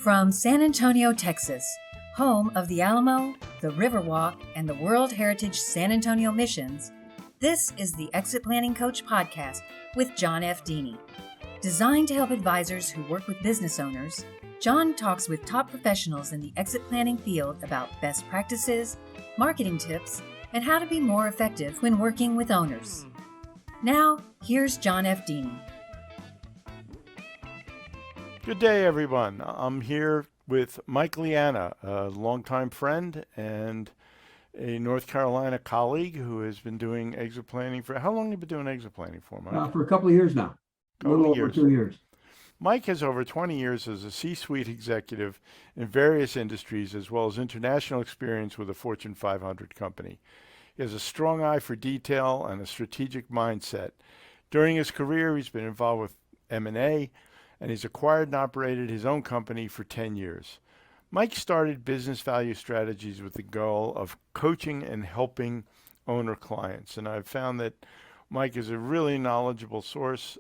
From San Antonio, Texas, home of the Alamo, the Riverwalk, and the World Heritage San Antonio Missions, this is the Exit Planning Coach podcast with John F. Dini. Designed to help advisors who work with business owners, John talks with top professionals in the exit planning field about best practices, marketing tips, and how to be more effective when working with owners. Now, here's John F. Dini. Good day, everyone. I'm here with Mike Leannah, a longtime friend and a North Carolina colleague who has been doing exit planning for, how long have you been doing exit planning for, Mike? For a couple of years now. A little over 2 years. Mike has over 20 years as a C-suite executive in various industries, as well as international experience with a Fortune 500 company. He has a strong eye for detail and a strategic mindset. During his career, he's been involved with M&A, and he's acquired and operated his own company for 10 years. Mike started Business Value Strategies with the goal of coaching and helping owner clients, and I've found that Mike is a really knowledgeable source.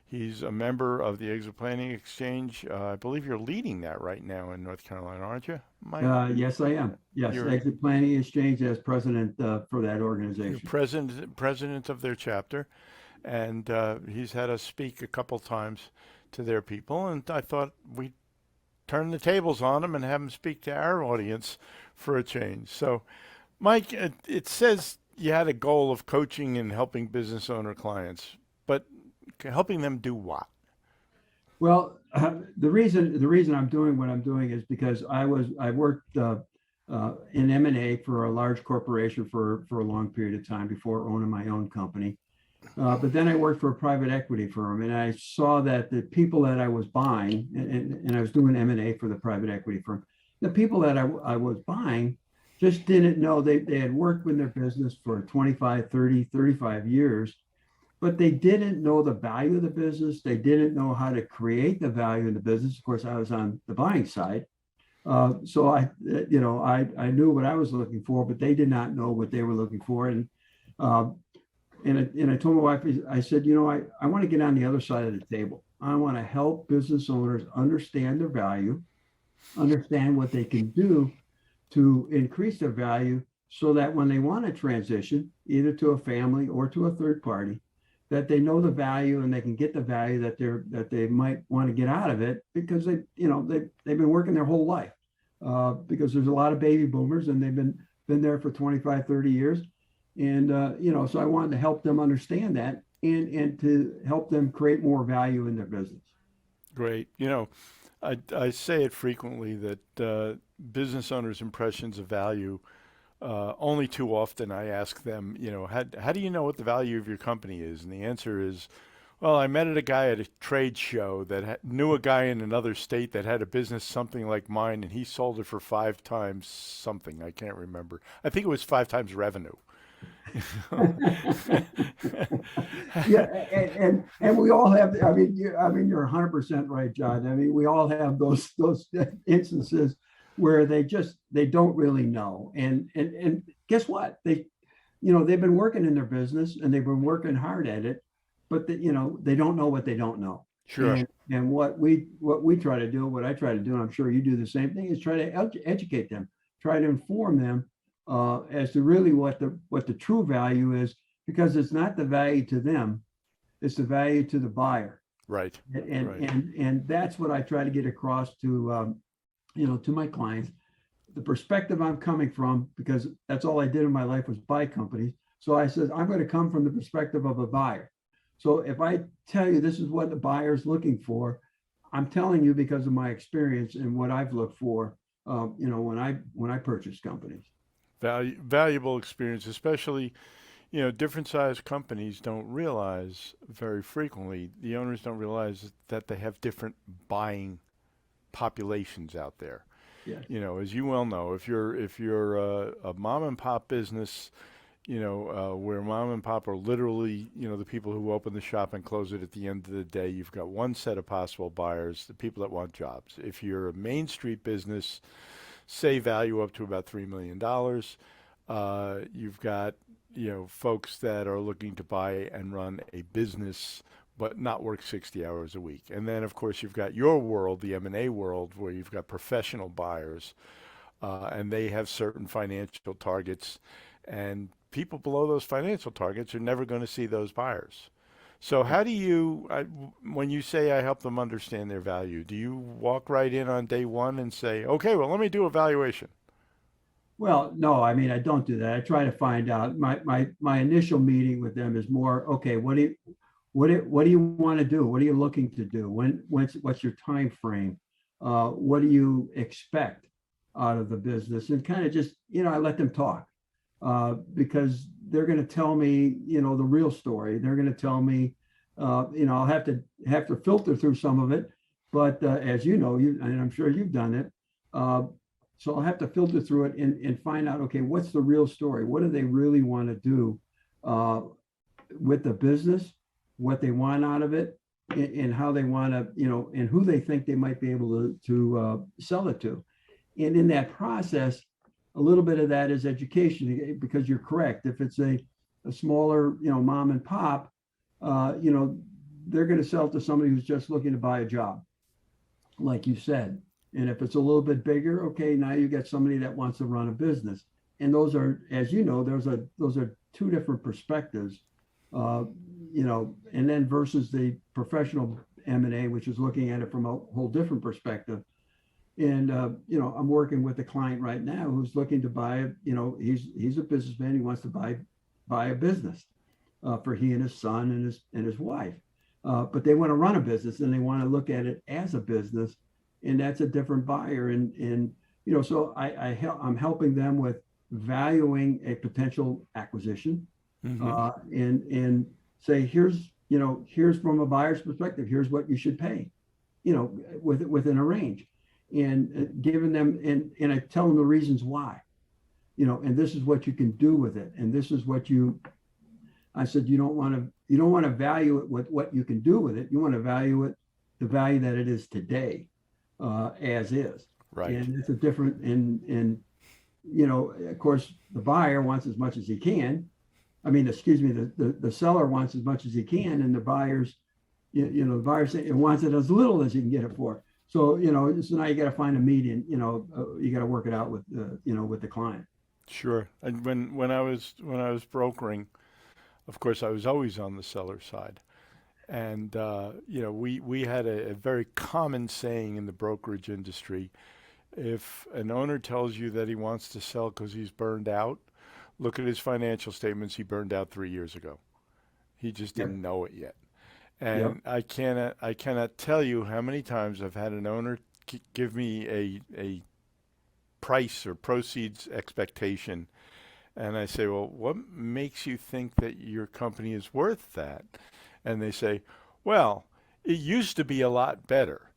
He's a member of the Exit Planning Exchange. I believe you're leading that right now in North Carolina, aren't you, Mike? Yes, I am. Yes, Exit Planning Exchange as president for that organization. You're president of their chapter, and he's had us speak a couple times to their people, and I thought we'd turn the tables on him and have him speak to our audience for a change. So, Mike, it says you had a goal of coaching and helping business owner clients, but helping them do what? Well, the reason I'm doing what I'm doing is because I worked in M&A for a large corporation for a long period of time before owning my own company. But then I worked for a private equity firm, and I saw that the people that I was buying, and I was doing M&A for the private equity firm, the people that I was buying just didn't know. They had worked with their business for 25, 30, 35 years, but they didn't know the value of the business. They didn't know how to create the value in the business. Of course, I was on the buying side. So I knew what I was looking for, but they did not know what they were looking for. And I told my wife, I said, I want to get on the other side of the table. I want to help business owners understand their value, understand what they can do to increase their value so that when they want to transition either to a family or to a third party, that they know the value and they can get the value that they might want to get out of it, because they've been working their whole life, because there's a lot of baby boomers and they've been there for 25, 30 years. And, so I wanted to help them understand that and to help them create more value in their business. Great. I say it frequently that business owners' impressions of value, only too often I ask them, how do you know what the value of your company is? And the answer is, well, I met a guy at a trade show that knew a guy in another state that had a business something like mine, and he sold it for 5 times something. I can't remember. I think it was 5 times revenue. Yeah, and we all have. I mean, you're 100% right, John. I mean, we all have those instances where they don't really know. And guess what? They've been working in their business and they've been working hard at it, but they don't know what they don't know. Sure. And what we try to do, what I try to do, and I'm sure you do the same thing, is try to educate them, try to inform them as to really what the true value is, because it's not the value to them, it's the value to the buyer. Right. And that's what I try to get across to to my clients, the perspective I'm coming from, because that's all I did in my life was buy companies. So I said, I'm going to come from the perspective of a buyer. So if I tell you this is what the buyer's looking for, I'm telling you because of my experience and what I've looked for, when I purchase companies. Valuable experience, especially, different sized companies don't realize very frequently, the owners don't realize that they have different buying populations out there. Yes. As you well know, if you're a mom and pop business, where mom and pop are literally, the people who open the shop and close it at the end of the day, you've got one set of possible buyers, the people that want jobs. If you're a Main Street business, say value up to about $3 million. You've got, folks that are looking to buy and run a business but not work 60 hours a week. And then, of course, you've got your world, the M&A world, where you've got professional buyers, and they have certain financial targets, and people below those financial targets are never going to see those buyers. So how do you, when you say I help them understand their value, do you walk right in on day one and say, okay, well, let me do a valuation? Well, no, I mean, I don't do that. I try to find out. My initial meeting with them is more, okay, what do you want to do? What are you looking to do? What's your time frame? What do you expect out of the business? And kind of just, I let them talk, because they're going to tell me, the real story. They're going to tell me, I'll have to filter through some of it, but as you know, and I'm sure you've done it. So I'll have to filter through it and find out, okay, what's the real story? What do they really want to do with the business? What they want out of it, and how they want to, and who they think they might be able to sell it to. And in that process, a little bit of that is education, because you're correct. If it's a smaller, mom and pop, they're going to sell it to somebody who's just looking to buy a job, like you said. And if it's a little bit bigger, okay, now you get somebody that wants to run a business. And those are, as you know, those are two different perspectives. And then versus the professional M&A, which is looking at it from a whole different perspective. And, I'm working with a client right now who's looking to buy, he's a businessman. He wants to buy a business for he and his son and his wife. But they want to run a business, and they want to look at it as a business. And that's a different buyer. And so I'm helping them with valuing a potential acquisition. Mm-hmm. And say, here's from a buyer's perspective, here's what you should pay, within a range, and giving them, and I tell them the reasons why, and this is what you can do with it. And this is what I said, you don't want to value it with what you can do with it. You want to value it, the value that it is today, as is. Right. And it's a different, and of course, the buyer wants as much as he can. I mean, excuse me, the seller wants as much as he can, and the buyers, the buyer wants it as little as he can get it for. So, so now you got to find a median, you got to work it out with, with the client. Sure. And when I was brokering, of course, I was always on the seller side. And, we had a very common saying in the brokerage industry: if an owner tells you that he wants to sell because he's burned out, look at his financial statements. He burned out 3 years ago. He just didn't know it yet. And I cannot tell you how many times I've had an owner give me a price or proceeds expectation. And I say, well, what makes you think that your company is worth that? And they say, well, it used to be a lot better.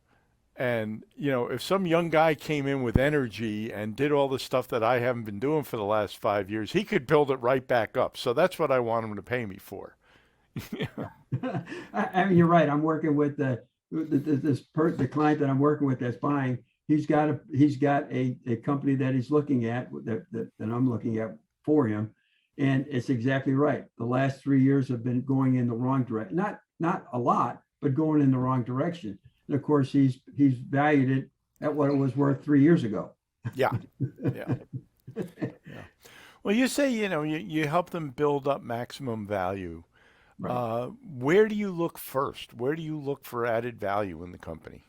And, if some young guy came in with energy and did all the stuff that I haven't been doing for the last 5 years, he could build it right back up. So that's what I want him to pay me for. I mean, you're right. I'm working with the client that I'm working with that's buying. He's got a company that he's looking at, that I'm looking at for him. And it's exactly right. The last 3 years have been going in the wrong direction. Not a lot, but going in the wrong direction. And of course, he's valued it at what it was worth 3 years ago. Yeah. Well, you say, you help them build up maximum value. Right. Where do you look first? Where do you look for added value in the company?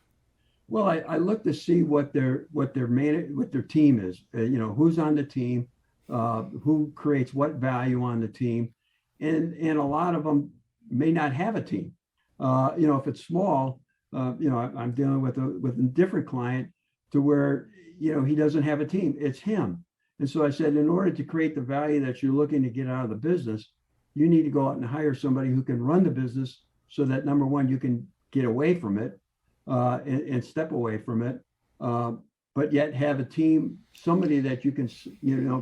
Well, I look to see what their team is. Who's on the team, who creates what value on the team, and a lot of them may not have a team. If it's small. I'm dealing with a different client to where, he doesn't have a team. It's him. And so I said, in order to create the value that you're looking to get out of the business, you need to go out and hire somebody who can run the business so that, number one, you can get away from it and step away from it, but yet have a team, somebody that you can,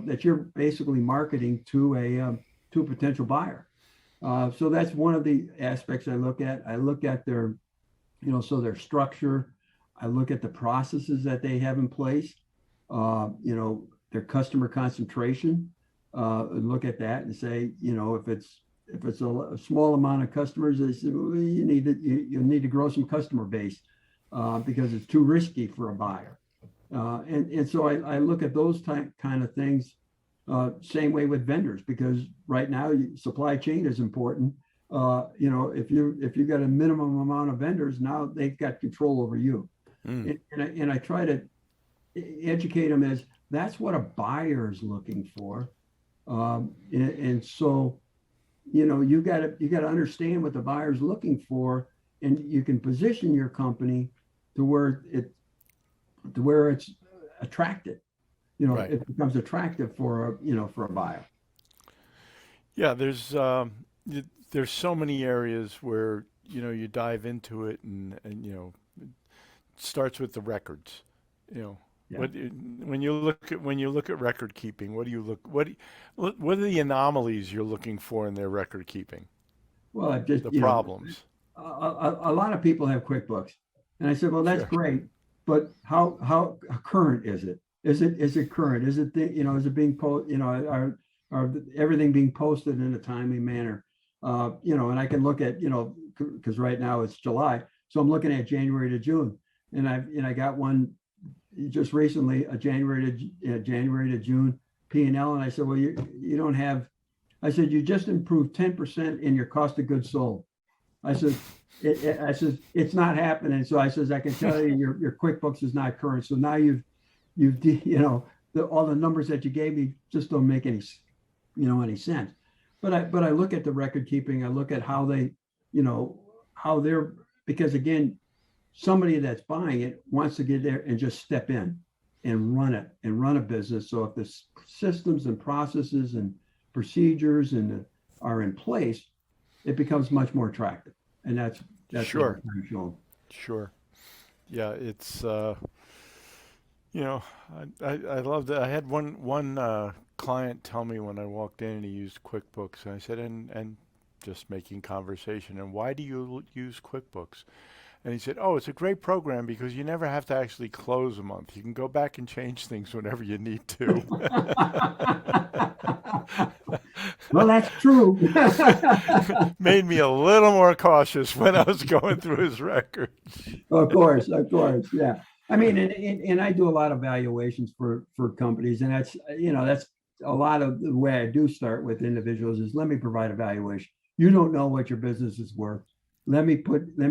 that you're basically marketing to a potential buyer. So that's one of the aspects I look at. I look at their so their structure. I look at the processes that they have in place, their customer concentration, and look at that and say, if it's a small amount of customers, they say, well, you need to grow some customer base because it's too risky for a buyer. And so I look at those kind of things. Same way with vendors, because right now supply chain is important. If you've got a minimum amount of vendors, now they've got control over you. And I try to educate them as that's what a buyer is looking for. And so, you got to understand what the buyer's looking for, and you can position your company to where it's attractive. Right. It becomes attractive for a buyer. Yeah, there's so many areas where you dive into it, and it starts with the records. Yeah. When you look at record keeping, what are the anomalies you're looking for in their record keeping? Well, the problems. A lot of people have QuickBooks, and I said, well, that's Sure. great, but how current is it? Is it current? Is it is it being posted? Are everything being posted in a timely manner? And I can look at because right now it's July, so I'm looking at January to June, and I got one just recently, a January to June P&L, and I said, well, you don't have. I said, you just improved 10% in your cost of goods sold. I said, it's not happening. So I says, I can tell you your QuickBooks is not current. So now you've all the numbers that you gave me just don't make any sense. But I look at the record keeping. I look at how they, how they're, because again, somebody that's buying it wants to get there and just step in and run a business. So if the systems and processes and procedures are in place, it becomes much more attractive. And that's Sure. what I'm showing. Sure. Yeah, it's I love that. I had one client tell me when I walked in and he used QuickBooks, and I said, and just making conversation, and why do you use QuickBooks? And he said, oh, it's a great program because you never have to actually close a month. You can go back and change things whenever you need to. Well, that's true. Made me a little more cautious when I was going through his records. Of course, yeah. I mean, and I do a lot of valuations for companies, and that's a lot of the way I do start with individuals is let me provide a valuation. You don't know what your business is worth. Let me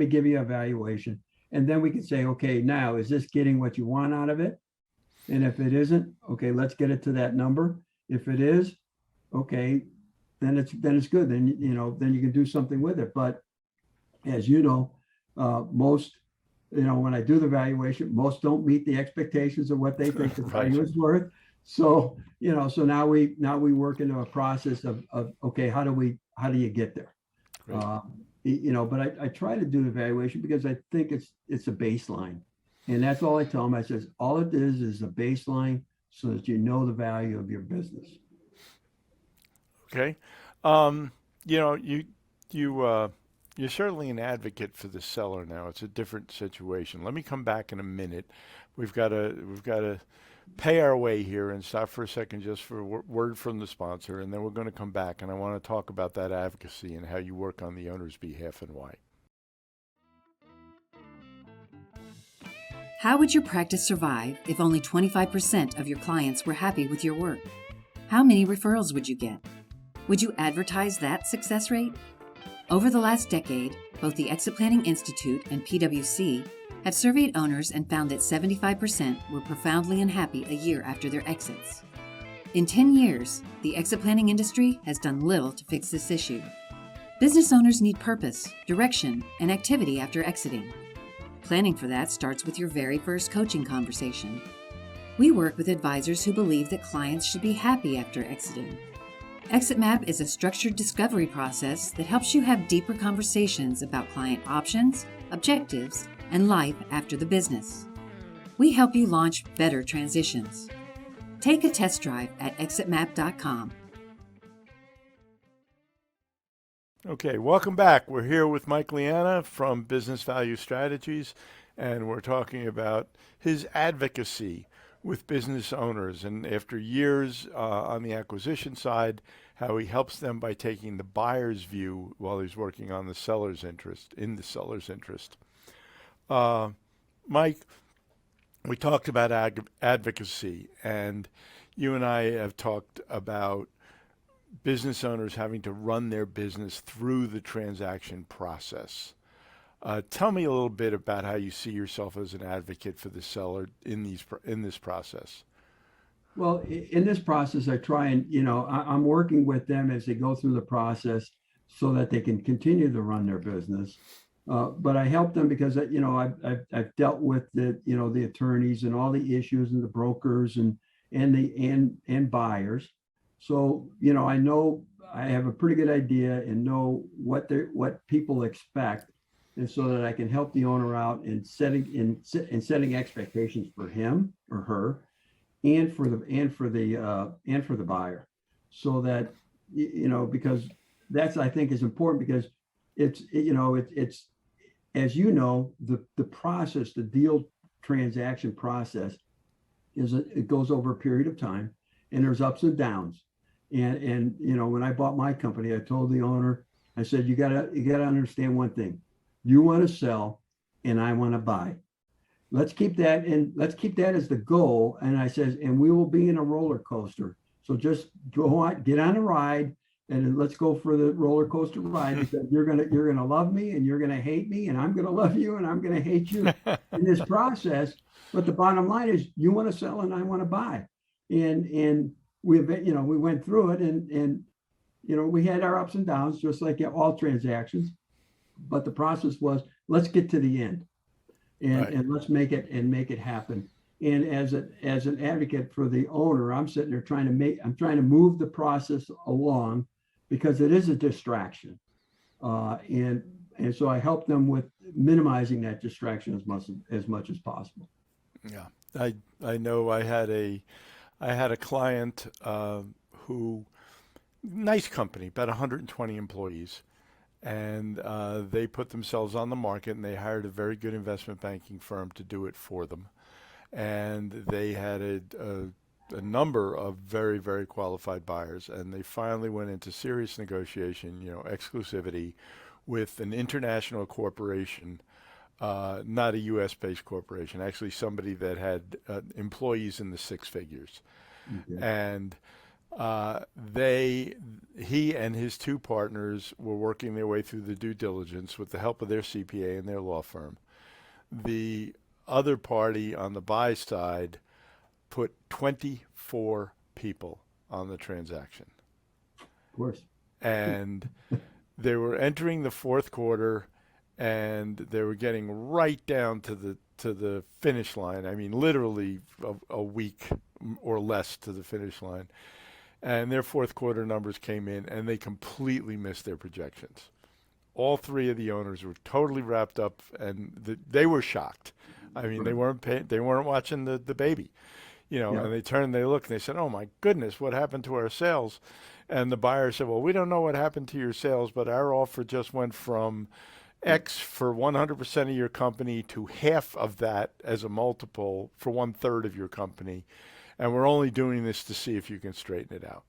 give you a valuation, and then we can say, okay, now is this getting what you want out of it? And if it isn't, okay, let's get it to that number. If it is, okay, then it's good. Then you can do something with it. But as most, when I do the valuation, most don't meet the expectations of what they think the value is worth. So so now we work into a process of okay, how do you get there? Right. But I try to do the evaluation because I think it's a baseline, and that's all I tell them. I says all it is a baseline so that you know the value of your business. Okay, you're certainly an advocate for the seller now. It's a different situation. Let me come back in a minute. We've got to pay our way here and stop for a second just for a word from the sponsor, and then we're going to come back, and I want to talk about that advocacy and how you work on the owner's behalf and why. How would your practice survive if only 25% of your clients were happy with your work? How many referrals would you get? Would you advertise that success rate? Over the last decade, both the Exit Planning Institute and PwC have surveyed owners and found that 75% were profoundly unhappy a year after their exits. In 10 years, the exit planning industry has done little to fix this issue. Business owners need purpose, direction, and activity after exiting. Planning for that starts with your very first coaching conversation. We work with advisors who believe that clients should be happy after exiting. ExitMap is a structured discovery process that helps you have deeper conversations about client options, objectives, and life after the business. We help you launch better transitions. Take a test drive at exitmap.com. Okay, welcome back. We're here with Mike Leannah from Business Value Strategies, and we're talking about his advocacy, with business owners, and after years on the acquisition side, how he helps them by taking the buyer's view while he's working on the seller's interest, in the seller's interest. Mike, we talked about advocacy, and you and I have talked about business owners having to run their business through the transaction process. Tell me a little bit about how you see yourself as an advocate for the seller in this process. Well, in this process, I try and, I'm working with them as they go through the process so that they can continue to run their business. But I help them because, I've dealt with the attorneys and all the issues and the brokers and buyers. So, I know I have a pretty good idea and know what people expect. And so that I can help the owner out in setting expectations for him or her, and for the buyer, so that because that's, I think, is important, because it's as the process, the deal transaction process it goes over a period of time, and there's ups and downs. And when I bought my company, I told the owner, I said, you gotta understand one thing. You want to sell and I want to buy. Let's keep that as the goal. And I says, and we will be in a roller coaster. So just go on, get on a ride, and let's go for the roller coaster ride, because you're gonna love me and you're gonna hate me, and I'm gonna love you and I'm gonna hate you in this process. But the bottom line is, you want to sell and I want to buy. And we went through it, and we had our ups and downs, just like all transactions. But the process was, let's get to the end, and let's make it happen. And as an advocate for the owner, I'm sitting there trying to move the process along, because it is a distraction. And so I help them with minimizing that distraction as much as possible. Yeah, I know I had a client who, nice company, about 120 employees. And they put themselves on the market, and they hired a very good investment banking firm to do it for them. And they had a number of very, very qualified buyers. And they finally went into serious negotiation, exclusivity, with an international corporation, not a U.S.-based corporation, actually somebody that had employees in the six figures. Mm-hmm. And he and his two partners were working their way through the due diligence with the help of their CPA and their law firm. The other party on the buy side put 24 people on the transaction. Of course. And they were entering the fourth quarter, and they were getting right down to the finish line. I mean, literally a week or less to the finish line. And their fourth quarter numbers came in, and they completely missed their projections. All three of the owners were totally wrapped up, and they were shocked. I mean, they weren't watching the baby, And they turned, they looked, and they said, "Oh my goodness, what happened to our sales?" And the buyer said, "Well, we don't know what happened to your sales, but our offer just went from X for 100% of your company to half of that as a multiple for 1/3 of your company. And we're only doing this to see if you can straighten it out."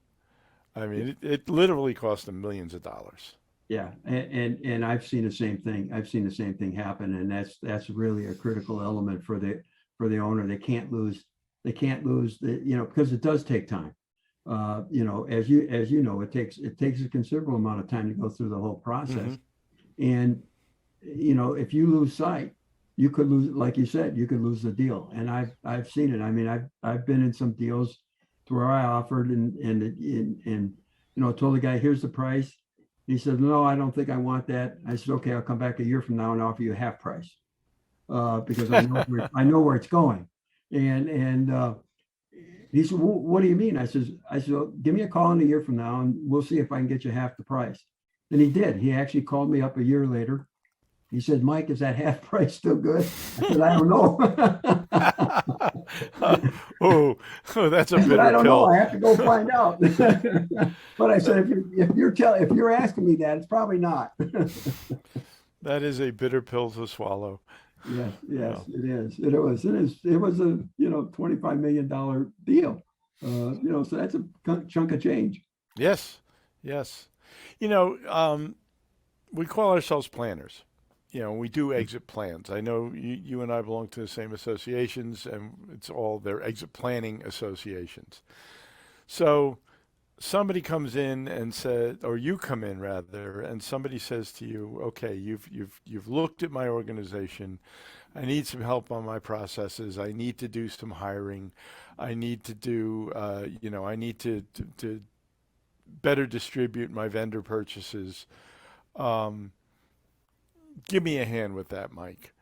I mean, it literally cost them millions of dollars. Yeah, and I've seen the same thing. I've seen the same thing happen, and that's really a critical element for the owner. They can't lose because it does take time. As you know, it takes a considerable amount of time to go through the whole process. Mm-hmm. And if you lose sight, you could lose, like you said, you could lose the deal. And I've seen it. I mean, I've been in some deals to where I offered and told the guy, "Here's the price." He said, "No, I don't think I want that." I said, "Okay, I'll come back a year from now and offer you half price, because I know where it's going." And he said, "Well, what do you mean?" I said, "Well, give me a call in a year from now, and we'll see if I can get you half the price." And he did. He actually called me up a year later. He said, "Mike, is that half price still good?" I said, "I don't know." oh, that's a bitter pill. I don't know. I have to go find out. But I said, if you're asking me that, it's probably not. That is a bitter pill to swallow. Yes, You yes, know. it is. It was a, $25 million deal. So that's a chunk of change. Yes, yes. You know, we call ourselves planners. You know, we do exit plans. I know you and I belong to the same associations, and it's all their exit planning associations. So somebody comes in and said, or you come in rather, and somebody says to you, "Okay, you've looked at my organization. I need some help on my processes. I need to do some hiring. I need to do, I need to better distribute my vendor purchases. Um, Give me a hand with that, Mike.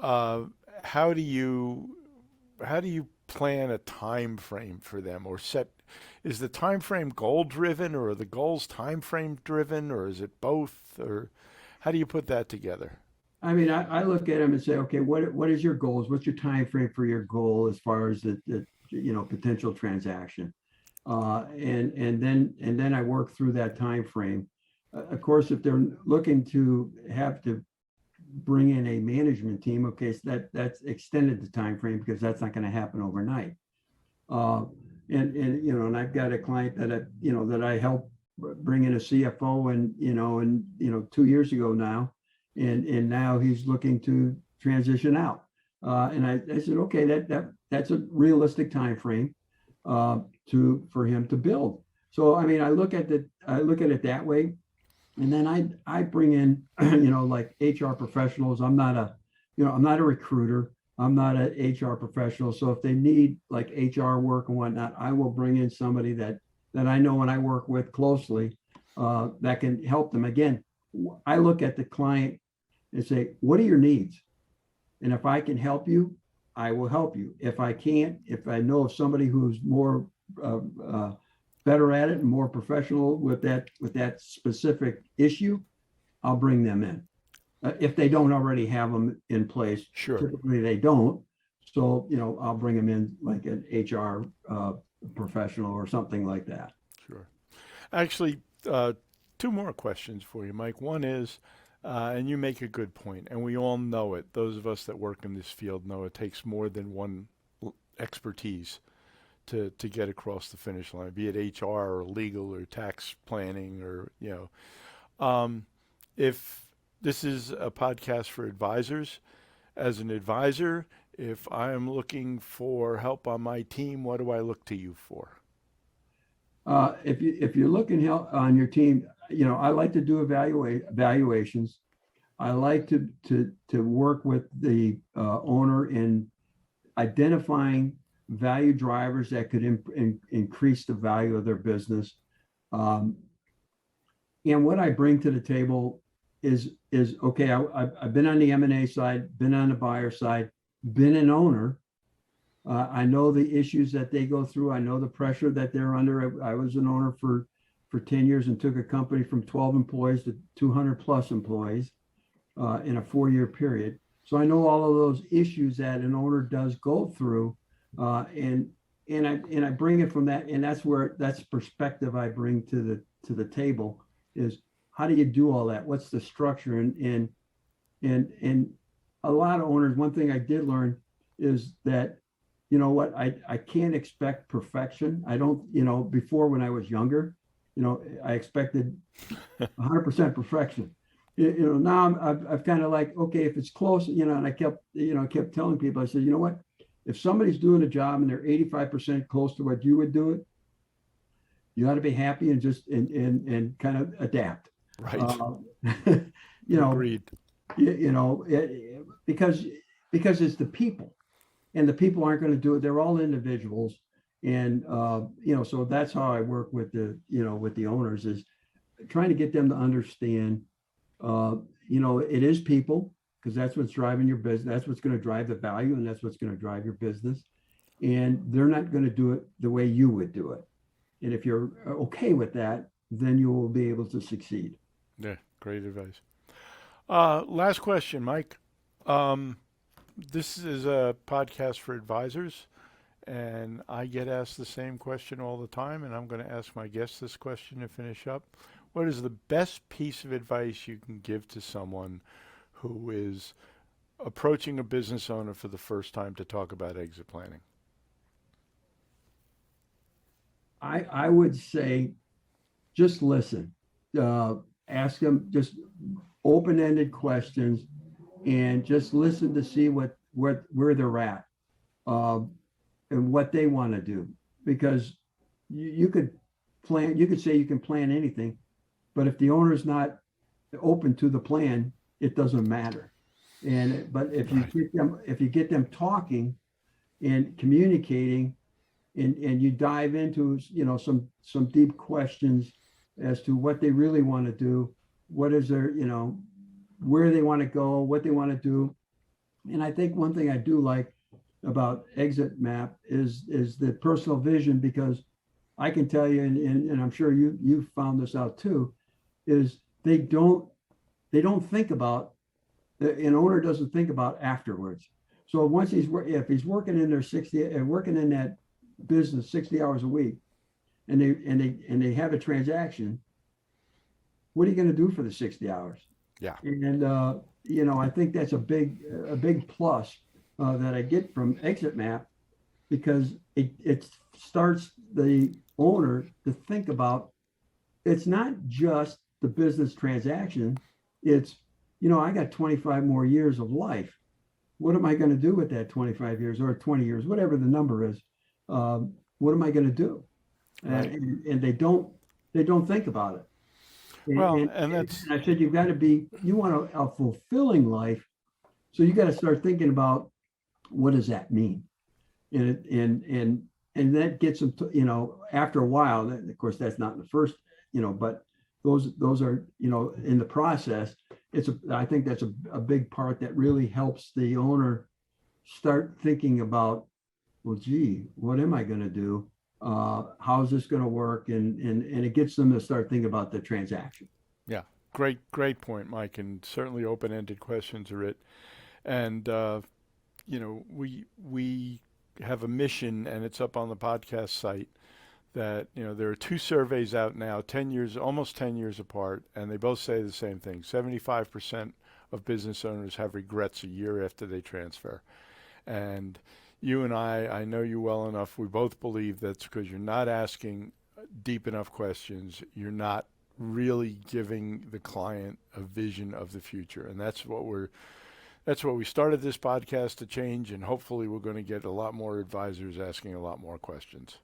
Uh, how do you plan a time frame for them or set? Is the time frame goal driven, or are the goals time frame driven, or is it both, or how do you put that together? I mean, I look at them and say, okay, what is your goals? What's your time frame for your goal as far as the potential transaction? And then I work through that time frame. Of course, if they're looking to have to bring in a management team, okay, so that's extended the time frame because that's not going to happen overnight. Uh, and I've got a client that I helped bring in a CFO and 2 years ago now, and now he's looking to transition out. And I said, okay, that's a realistic time frame for him to build. So I mean, I look at it that way, and then I bring in like HR professionals. I'm not a recruiter. I'm not an HR professional. So if they need like HR work and whatnot, I will bring in somebody that I know and I work with closely that can help them. Again, I look at the client and say, what are your needs? And if I can help you, I will help you. If I can't, if I know of somebody who's more uh, uh, better at it and more professional with that specific issue, I'll bring them in. If they don't already have them in place, Sure, typically they don't. So, I'll bring them in like an HR professional or something like that. sure. Actually, two more questions for you, Mike. One is, and you make a good point, and we all know it. Those of us that work in this field know it takes more than one expertise to get across the finish line, be it HR or legal or tax planning or, if this is a podcast for advisors, as an advisor, if I am looking for help on my team, what do I look to you for? If you're looking help on your team, I like to do evaluations. I like to work with the owner in identifying value drivers that could increase the value of their business. Um, and what I bring to the table is okay. I've been on the M&A side, been on the buyer side, been an owner. I know the issues that they go through. I know the pressure that they're under. I was an owner for 10 years and took a company from 12 employees to 200 plus employees in a 4-year period. So I know all of those issues that an owner does go through, and I bring it from that, and that's perspective I bring to the table is how do you do all that? What's the structure? And a lot of owners, one thing I did learn is that what I can't expect perfection. I don't, before when I was younger, I expected 100% perfection. Now I've kind of like, okay, if it's close, and I kept telling people, I said, you know what, if somebody's doing a job and they're 85% close to what you would do it, you ought to be happy and just and kind of adapt. Right. You know, Agreed. because it's the people, and the people aren't going to do it. They're all individuals, and so that's how I work with the owners, is trying to get them to understand. It is people, because that's what's driving your business. That's what's going to drive the value, and that's what's going to drive your business. And they're not going to do it the way you would do it. And if you're okay with that, then you will be able to succeed. Yeah, great advice. Last question, Mike. Um, this is a podcast for advisors, and I get asked the same question all the time, and I'm going to ask my guests this question to finish up. What is the best piece of advice you can give to someone who is approaching a business owner for the first time to talk about exit planning? I would say just listen. Ask them just open-ended questions and just listen to see where they're at and what they want to do. Because you could say you can plan anything, but if the owner's not open to the plan, it doesn't matter. But if you get them talking and communicating, and you dive into some deep questions as to what they really want to do, what is their where they want to go, what they want to do. And I think one thing I do like about ExitMap is the personal vision, because I can tell you, and I'm sure you found this out too, is they don't think about, an owner doesn't think about afterwards. So once if he's working in that business 60 hours a week, and they have a transaction, what are you going to do for the 60 hours? Yeah. And I think that's a big plus that I get from ExitMap, because it starts the owner to think about, it's not just the business transaction. It's, I got 25 more years of life. What am I going to do with that 25 years or 20 years, whatever the number is? What am I going to do? Right. And they don't think about it. And that's, I said, you want a fulfilling life. So you got to start thinking about, what does that mean? And that gets them to, after a while, of course, that's not in the first, but those are, in the process, I think that's a big part that really helps the owner start thinking about, well, gee, what am I going to do? How is this going to work? And it gets them to start thinking about the transaction. Yeah, great point, Mike. And certainly open-ended questions are it. And, we have a mission, and it's up on the podcast site, that, there are two surveys out now, almost 10 years apart, and they both say the same thing. 75% of business owners have regrets a year after they transfer. And you and I know you well enough, we both believe that's because you're not asking deep enough questions. You're not really giving the client a vision of the future. And that's what we started this podcast to change, and hopefully we're going to get a lot more advisors asking a lot more questions.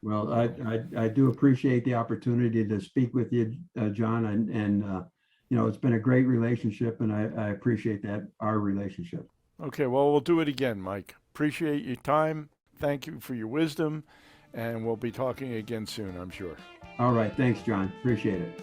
Well, I do appreciate the opportunity to speak with you, John, and it's been a great relationship, and I appreciate our relationship. Okay, well, we'll do it again, Mike. Appreciate your time. Thank you for your wisdom, and we'll be talking again soon, I'm sure. All right. Thanks, John. Appreciate it.